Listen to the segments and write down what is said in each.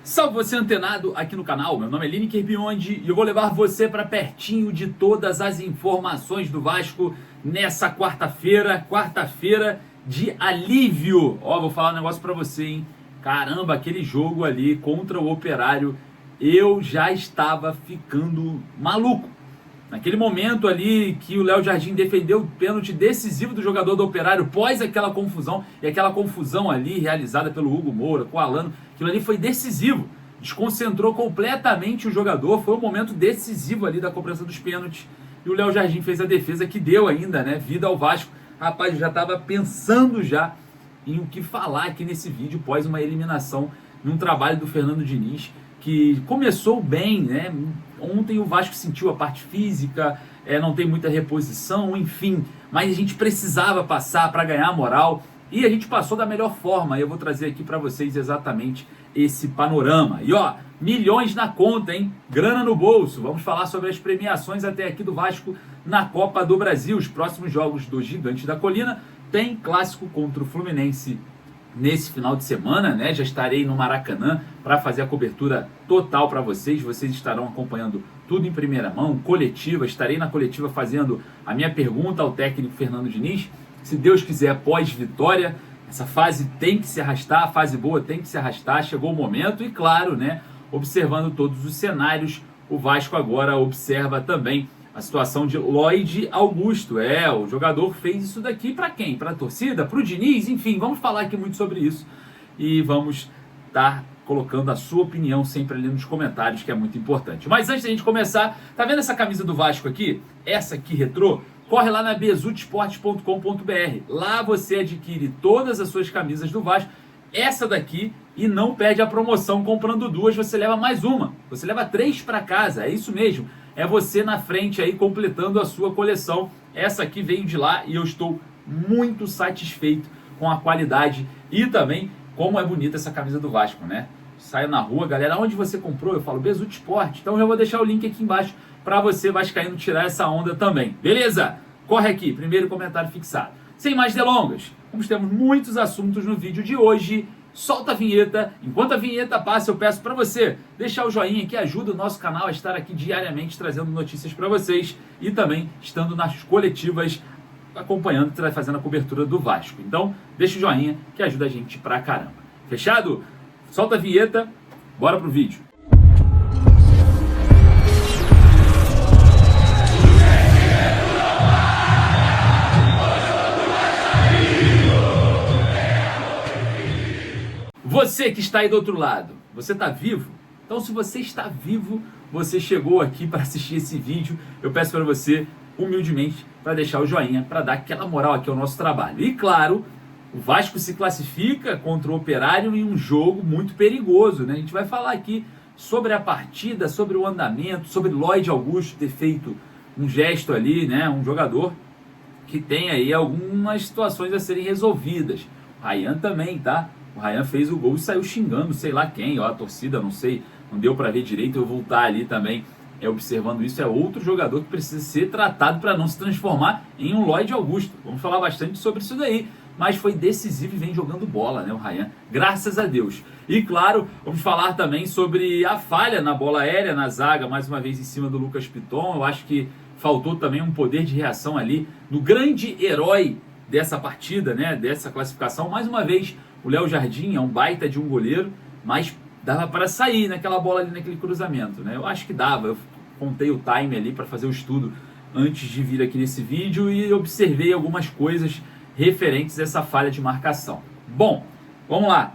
Salve você antenado aqui no canal, meu nome é Lineker Biondi e eu vou levar você para pertinho de todas as informações do Vasco nessa quarta-feira de alívio. Ó, vou falar um negócio para você, hein? Caramba, aquele jogo ali contra o Operário, eu já estava ficando maluco. Naquele momento ali que o Léo Jardim defendeu o pênalti decisivo do jogador do Operário pós aquela confusão, e aquela confusão ali realizada pelo Hugo Moura com o Alano, aquilo ali foi decisivo, desconcentrou completamente o jogador, foi um momento decisivo ali da cobrança dos pênaltis, e o Léo Jardim fez a defesa que deu ainda, né, vida ao Vasco. Rapaz, eu já estava pensando já em o que falar aqui nesse vídeo pós uma eliminação num trabalho do Fernando Diniz, que começou bem, né? Ontem o Vasco sentiu a parte física, não tem muita reposição, enfim, mas a gente precisava passar para ganhar moral e a gente passou da melhor forma. E eu vou trazer aqui para vocês exatamente esse panorama. E ó, milhões na conta, hein? Grana no bolso. Vamos falar sobre as premiações até aqui do Vasco na Copa do Brasil. Os próximos jogos do Gigante da Colina tem clássico contra o Fluminense nesse final de semana, né? Já estarei no Maracanã para fazer a cobertura total para vocês. Vocês estarão acompanhando tudo em primeira mão, coletiva. Estarei na coletiva fazendo a minha pergunta ao técnico Fernando Diniz. Se Deus quiser, pós-vitória, essa fase tem que se arrastar, a fase boa tem que se arrastar, chegou o momento. E claro, né, observando todos os cenários, o Vasco agora observa também a situação de Lloyd Augusto. O jogador fez isso daqui para quem? Para a torcida? Para o Diniz? Enfim, vamos falar aqui muito sobre isso e vamos estar colocando a sua opinião sempre ali nos comentários, que é muito importante. Mas antes da gente começar, tá vendo essa camisa do Vasco aqui? Essa aqui retrô? Corre lá na bezutesportes.com.br. Lá você adquire todas as suas camisas do Vasco. Essa daqui, e não perde a promoção. Comprando duas, você leva mais uma. Você leva 3 para casa, é isso mesmo. É você na frente aí completando a sua coleção. Essa aqui veio de lá e eu estou muito satisfeito com a qualidade e também como é bonita essa camisa do Vasco, né? Saio na rua, galera, onde você comprou? Eu falo Bezutte Sport. Então eu vou deixar o link aqui embaixo para você vascaíno tirar essa onda também. Beleza? Corre aqui, primeiro comentário fixado. Sem mais delongas, como temos muitos assuntos no vídeo de hoje, solta a vinheta. Enquanto a vinheta passa, eu peço para você deixar o joinha, que ajuda o nosso canal a estar aqui diariamente trazendo notícias para vocês e também estando nas coletivas acompanhando e fazendo a cobertura do Vasco. Então, deixa o joinha que ajuda a gente pra caramba. Fechado? Solta a vinheta, bora pro vídeo. Você que está aí do outro lado, você está vivo? Então, se você está vivo, você chegou aqui para assistir esse vídeo, eu peço para você, humildemente, para deixar o joinha, para dar aquela moral aqui ao nosso trabalho. E claro, o Vasco se classifica contra o Operário em um jogo muito perigoso, né? A gente vai falar aqui sobre a partida, sobre o andamento, sobre Lloyd Augusto ter feito um gesto ali, né? Um jogador que tem aí algumas situações a serem resolvidas. O Ryan também, tá? O Ryan fez o gol e saiu xingando, sei lá quem, ó, a torcida, não sei, não deu para ver direito. Eu voltar ali também, observando isso, é outro jogador que precisa ser tratado para não se transformar em um Lloyd Augusto. Vamos falar bastante sobre isso daí, mas foi decisivo e vem jogando bola, né, o Ryan, graças a Deus. E claro, vamos falar também sobre a falha na bola aérea, na zaga, mais uma vez em cima do Lucas Piton. Eu acho que faltou também um poder de reação ali no grande herói dessa partida, né, dessa classificação. Mais uma vez, o Léo Jardim é um baita de um goleiro, mas dava para sair naquela bola ali, naquele cruzamento, né? Eu acho que dava. Eu contei o time ali para fazer o estudo antes de vir aqui nesse vídeo e observei algumas coisas referentes a essa falha de marcação. Bom, vamos lá.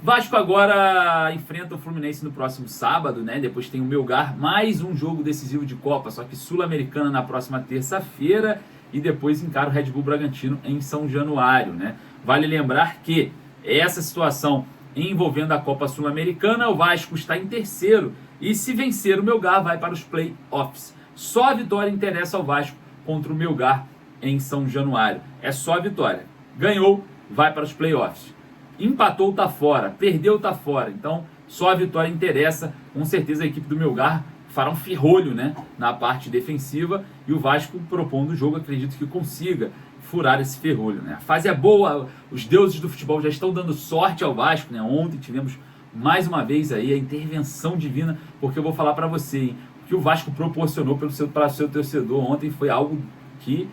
Vasco agora enfrenta o Fluminense no próximo sábado, né? Depois tem o Melgar, mais um jogo decisivo de Copa, só que Sul-Americana na próxima terça-feira, e depois encara o Red Bull Bragantino em São Januário, né? Vale lembrar que essa situação envolvendo a Copa Sul-Americana, o Vasco está em terceiro e se vencer o Melgar vai para os play-offs. Só a vitória interessa ao Vasco contra o Melgar em São Januário. É só a vitória. Ganhou, vai para os play-offs. Empatou, tá fora. Perdeu, tá fora. Então, só a vitória interessa. Com certeza a equipe do Melgar fará um ferrolho, né, na parte defensiva, e o Vasco propondo o jogo, acredito que consiga furar esse ferrolho, né? A fase é boa, os deuses do futebol já estão dando sorte ao Vasco, né? Ontem tivemos mais uma vez aí a intervenção divina, porque eu vou falar para você, hein, o que o Vasco proporcionou para o seu torcedor ontem foi algo que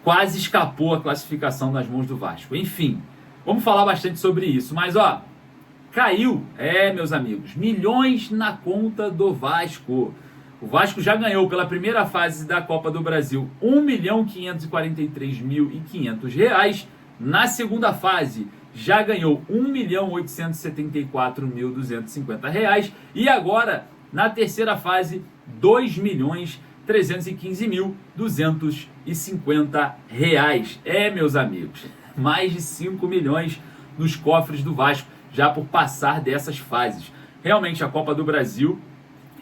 quase escapou a classificação nas mãos do Vasco. Enfim, vamos falar bastante sobre isso, mas ó, caiu, meus amigos, milhões na conta do Vasco. O Vasco já ganhou pela primeira fase da Copa do Brasil R$1.543.500. Na segunda fase já ganhou R$1.874.250. E agora, na terceira fase, R$2.315.250. Meus amigos, mais de 5 milhões nos cofres do Vasco, já por passar dessas fases. Realmente a Copa do Brasil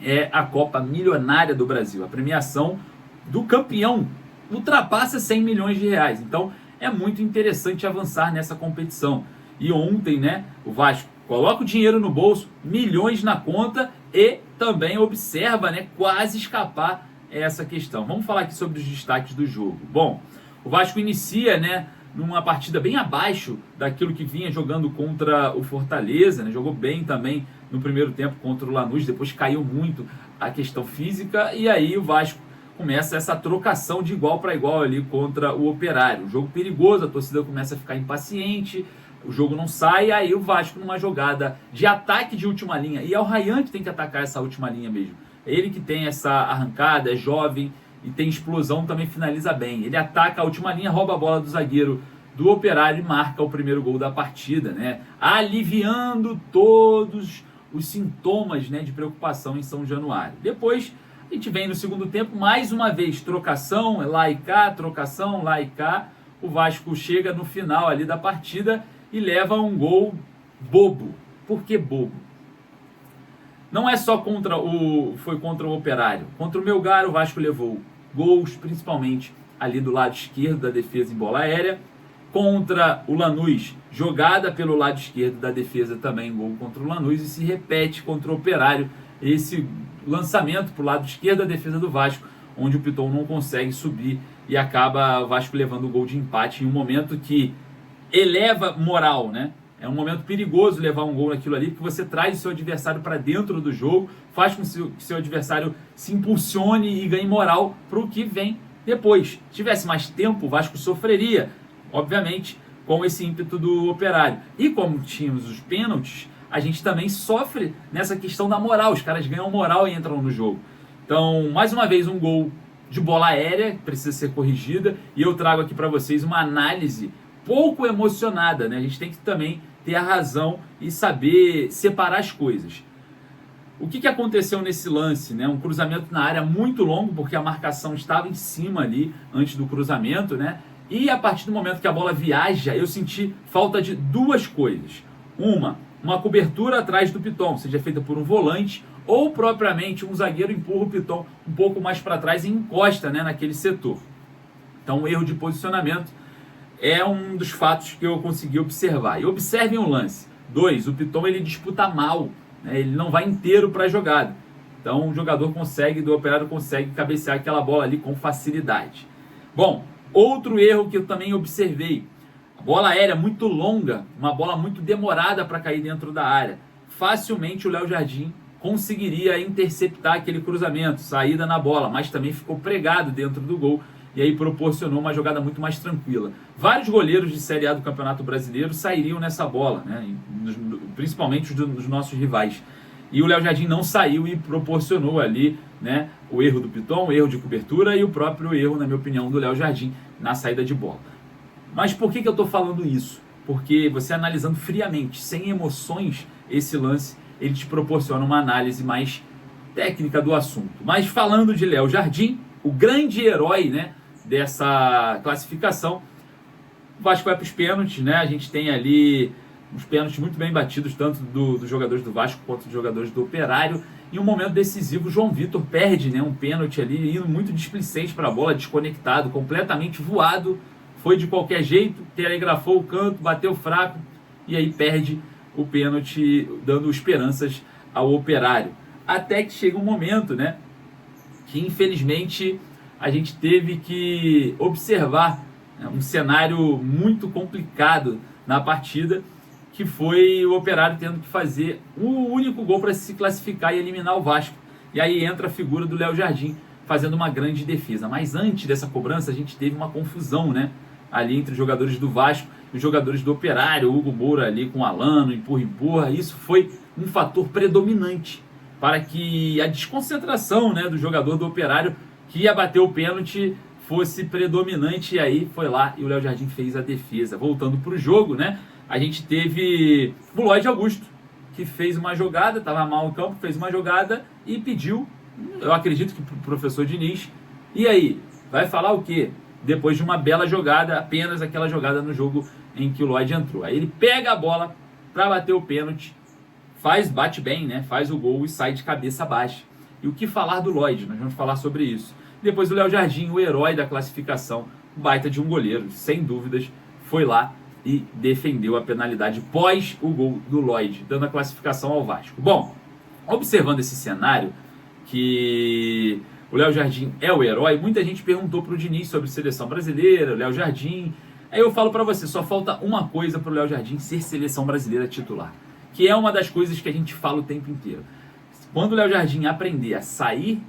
é a Copa milionária do Brasil. A premiação do campeão ultrapassa 100 milhões de reais. Então é muito interessante avançar nessa competição. E ontem, né, o Vasco coloca o dinheiro no bolso, milhões na conta e também observa, né, quase escapar essa questão. Vamos falar aqui sobre os destaques do jogo. Bom, o Vasco inicia, né, numa partida bem abaixo daquilo que vinha jogando contra o Fortaleza, né? Jogou bem também no primeiro tempo contra o Lanús, depois caiu muito a questão física, e aí o Vasco começa essa trocação de igual para igual ali contra o Operário. Um jogo perigoso, a torcida começa a ficar impaciente, o jogo não sai, aí o Vasco numa jogada de ataque de última linha, e é o Ryan que tem que atacar essa última linha mesmo. É ele que tem essa arrancada, é jovem, e tem explosão, também finaliza bem. Ele ataca a última linha, rouba a bola do zagueiro do Operário e marca o primeiro gol da partida, né? Aliviando todos os sintomas, né, de preocupação em São Januário. Depois a gente vem no segundo tempo, mais uma vez, trocação, lá e cá, trocação, lá e cá. O Vasco chega no final ali da partida e leva um gol bobo. Por que bobo? Não é só foi contra o Operário. Contra o Melgar, o Vasco levou gols, principalmente ali do lado esquerdo da defesa em bola aérea. Contra o Lanús, jogada pelo lado esquerdo da defesa também, gol contra o Lanús. E se repete contra o Operário, esse lançamento para o lado esquerdo da defesa do Vasco, onde o Piton não consegue subir e acaba o Vasco levando o gol de empate em um momento que eleva moral, né? É um momento perigoso levar um gol naquilo ali, porque você traz o seu adversário para dentro do jogo, faz com que seu adversário se impulsione e ganhe moral para o que vem depois. Se tivesse mais tempo, o Vasco sofreria, obviamente, com esse ímpeto do Operário. E como tínhamos os pênaltis, a gente também sofre nessa questão da moral. Os caras ganham moral e entram no jogo. Então, mais uma vez, um gol de bola aérea, que precisa ser corrigida, e eu trago aqui para vocês uma análise pouco emocionada, né? A gente tem que também ter a razão e saber separar as coisas. O que aconteceu nesse lance, né? Um cruzamento na área muito longo, porque a marcação estava em cima ali antes do cruzamento, né? E a partir do momento que a bola viaja, eu senti falta de duas coisas. Uma cobertura atrás do Piton, seja feita por um volante, ou propriamente um zagueiro empurra o Piton um pouco mais para trás e encosta, né, naquele setor. Então, o erro de posicionamento é um dos fatos que eu consegui observar. E observem o lance. 2, o Piton ele disputa mal, né? Ele não vai inteiro para a jogada. Então o jogador do Operário consegue cabecear aquela bola ali com facilidade. Bom, outro erro que eu também observei. A bola aérea muito longa, uma bola muito demorada para cair dentro da área. Facilmente o Léo Jardim conseguiria interceptar aquele cruzamento, saída na bola, mas também ficou pregado dentro do gol. E aí proporcionou uma jogada muito mais tranquila. Vários goleiros de Série A do Campeonato Brasileiro sairiam nessa bola, né? Principalmente os dos nossos rivais. E o Léo Jardim não saiu e proporcionou ali, né, o erro do Piton, o erro de cobertura e o próprio erro, na minha opinião, do Léo Jardim na saída de bola. Mas por que eu estou falando isso? Porque você analisando friamente, sem emoções, esse lance, ele te proporciona uma análise mais técnica do assunto. Mas falando de Léo Jardim, o grande herói, né, dessa classificação, o Vasco vai para os pênaltis, né? A gente tem ali uns pênaltis muito bem batidos, tanto dos jogadores do Vasco quanto dos jogadores do Operário. Em um momento decisivo, o João Vitor perde, né, um pênalti ali, indo muito displicente para a bola, desconectado, completamente voado, foi de qualquer jeito, telegrafou o canto, bateu fraco e aí perde o pênalti, dando esperanças ao Operário. Até que chega um momento, né, que infelizmente a gente teve que observar, né, um cenário muito complicado na partida, que foi o Operário tendo que fazer o único gol para se classificar e eliminar o Vasco. E aí entra a figura do Léo Jardim fazendo uma grande defesa. Mas antes dessa cobrança a gente teve uma confusão, né? Ali entre os jogadores do Vasco e os jogadores do Operário, o Hugo Moura ali com o Alano, empurra. Isso foi um fator predominante para que a desconcentração, né, do jogador do Operário que ia bater o pênalti fosse predominante. E aí foi lá e o Léo Jardim fez a defesa. Voltando para o jogo, né? A gente teve o Lloyd Augusto, que fez uma jogada, estava mal no campo, fez uma jogada e pediu, eu acredito que pro professor Diniz, e aí, vai falar o quê? Depois de uma bela jogada, apenas aquela jogada no jogo em que o Lloyd entrou. Aí ele pega a bola para bater o pênalti, bate bem, né? Faz o gol e sai de cabeça baixa. E o que falar do Lloyd? Nós vamos falar sobre isso. Depois o Léo Jardim, o herói da classificação, baita de um goleiro, sem dúvidas, foi lá e defendeu a penalidade pós o gol do Lloyd, dando a classificação ao Vasco. Bom, observando esse cenário, que o Léo Jardim é o herói, muita gente perguntou para o Diniz sobre seleção brasileira, o Léo Jardim. Aí eu falo para você, só falta uma coisa para o Léo Jardim ser seleção brasileira titular, que é uma das coisas que a gente fala o tempo inteiro. Quando o Léo Jardim aprender a sair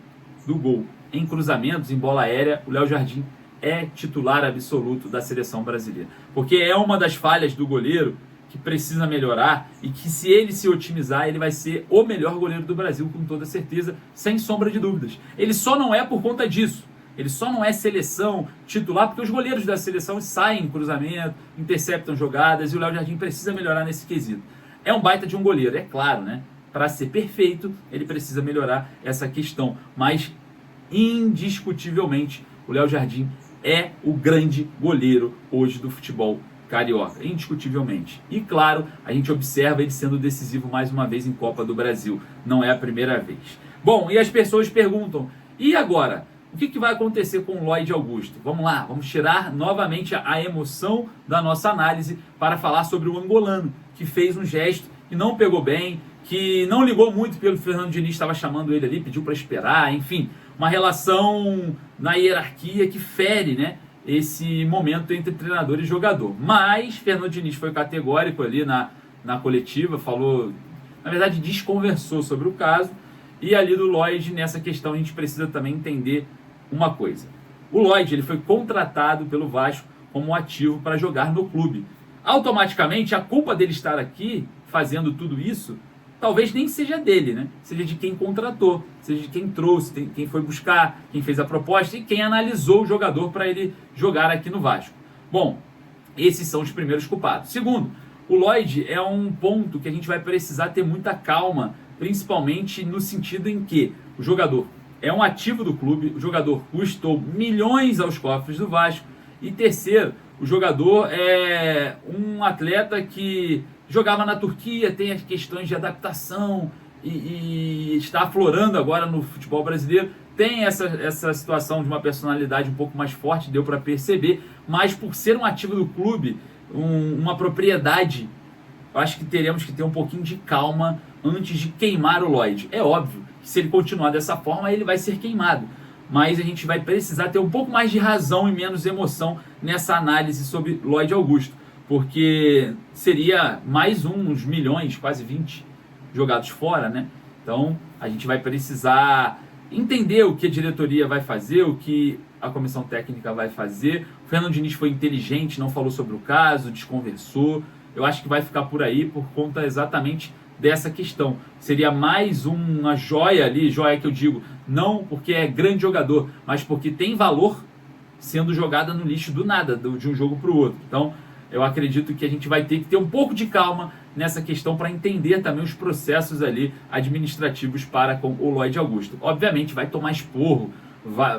do gol em cruzamentos, em bola aérea, o Léo Jardim é titular absoluto da seleção brasileira. Porque é uma das falhas do goleiro que precisa melhorar e que, se ele se otimizar, ele vai ser o melhor goleiro do Brasil, com toda certeza, sem sombra de dúvidas. Ele só não é por conta disso. Ele só não é seleção titular porque os goleiros da seleção saem em cruzamento, interceptam jogadas, e o Léo Jardim precisa melhorar nesse quesito. É um baita de um goleiro, é claro, né? Para ser perfeito, ele precisa melhorar essa questão. Mas, indiscutivelmente, o Léo Jardim é o grande goleiro hoje do futebol carioca, indiscutivelmente. E claro, a gente observa ele sendo decisivo mais uma vez em Copa do Brasil. Não é a primeira vez. Bom, e as pessoas perguntam, e agora? O que vai acontecer com o Lloyd Augusto? Vamos lá, vamos tirar novamente a emoção da nossa análise para falar sobre o angolano, que fez um gesto e não pegou bem, que não ligou muito pelo Fernando Diniz, estava chamando ele ali, pediu para esperar, enfim, uma relação na hierarquia que fere, né, esse momento entre treinador e jogador. Mas Fernando Diniz foi categórico ali na coletiva, falou, na verdade desconversou sobre o caso, e ali do Lloyd, nessa questão, a gente precisa também entender uma coisa. O Lloyd, ele foi contratado pelo Vasco como ativo para jogar no clube. Automaticamente, a culpa dele estar aqui, fazendo tudo isso, talvez nem seja dele, né? Seja de quem contratou, seja de quem trouxe, quem foi buscar, quem fez a proposta e quem analisou o jogador para ele jogar aqui no Vasco. Bom, esses são os primeiros culpados. Segundo, o Lloyd é um ponto que a gente vai precisar ter muita calma, principalmente no sentido em que o jogador é um ativo do clube, o jogador custou milhões aos cofres do Vasco, e terceiro, o jogador é um atleta que jogava na Turquia, tem as questões de adaptação e está aflorando agora no futebol brasileiro. Tem essa situação de uma personalidade um pouco mais forte, deu para perceber, mas por ser um ativo do clube, uma propriedade, eu acho que teremos que ter um pouquinho de calma antes de queimar o Lloyd. É óbvio que se ele continuar dessa forma, ele vai ser queimado. Mas a gente vai precisar ter um pouco mais de razão e menos emoção nessa análise sobre Lloyd Augusto. Porque seria mais uns milhões, quase 20, jogados fora, né? Então, a gente vai precisar entender o que a diretoria vai fazer, o que a comissão técnica vai fazer. O Fernando Diniz foi inteligente, não falou sobre o caso, desconversou. Eu acho que vai ficar por aí por conta exatamente dessa questão. Seria mais uma joia ali, joia que eu digo, não porque é grande jogador, mas porque tem valor sendo jogada no lixo do nada, de um jogo para o outro. Então, eu acredito que a gente vai ter que ter um pouco de calma nessa questão para entender também os processos ali administrativos para com o Lloyd Augusto. Obviamente vai tomar esporro,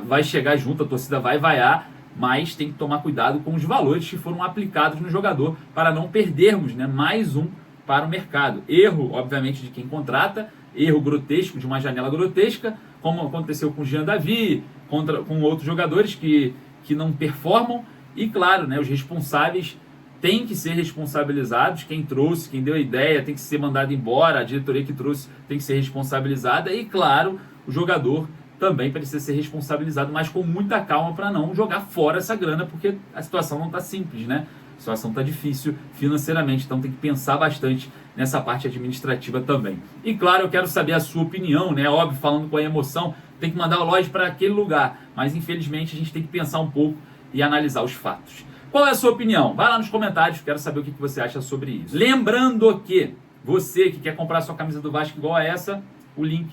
vai chegar junto, a torcida vai vaiar, mas tem que tomar cuidado com os valores que foram aplicados no jogador para não perdermos, né, mais um para o mercado. Erro, obviamente, de quem contrata, erro grotesco, de uma janela grotesca, como aconteceu com o Jean Davi, com outros jogadores que não performam, e claro, né, os responsáveis têm que ser responsabilizados, quem trouxe, quem deu a ideia tem que ser mandado embora, a diretoria que trouxe tem que ser responsabilizada, e claro, o jogador também precisa ser responsabilizado, mas com muita calma para não jogar fora essa grana, porque a situação não está simples, né? situação está difícil financeiramente, então tem que pensar bastante nessa parte administrativa também. E claro, eu quero saber a sua opinião, né? Óbvio, falando com a emoção, tem que mandar o loja para aquele lugar, mas infelizmente a gente tem que pensar um pouco e analisar os fatos. Qual é a sua opinião? Vai lá nos comentários, quero saber o que você acha sobre isso. Lembrando que você que quer comprar sua camisa do Vasco igual a essa, o link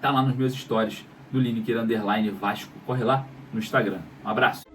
tá lá nos meus stories do Lineker _Vasco. Corre lá no Instagram. Um abraço.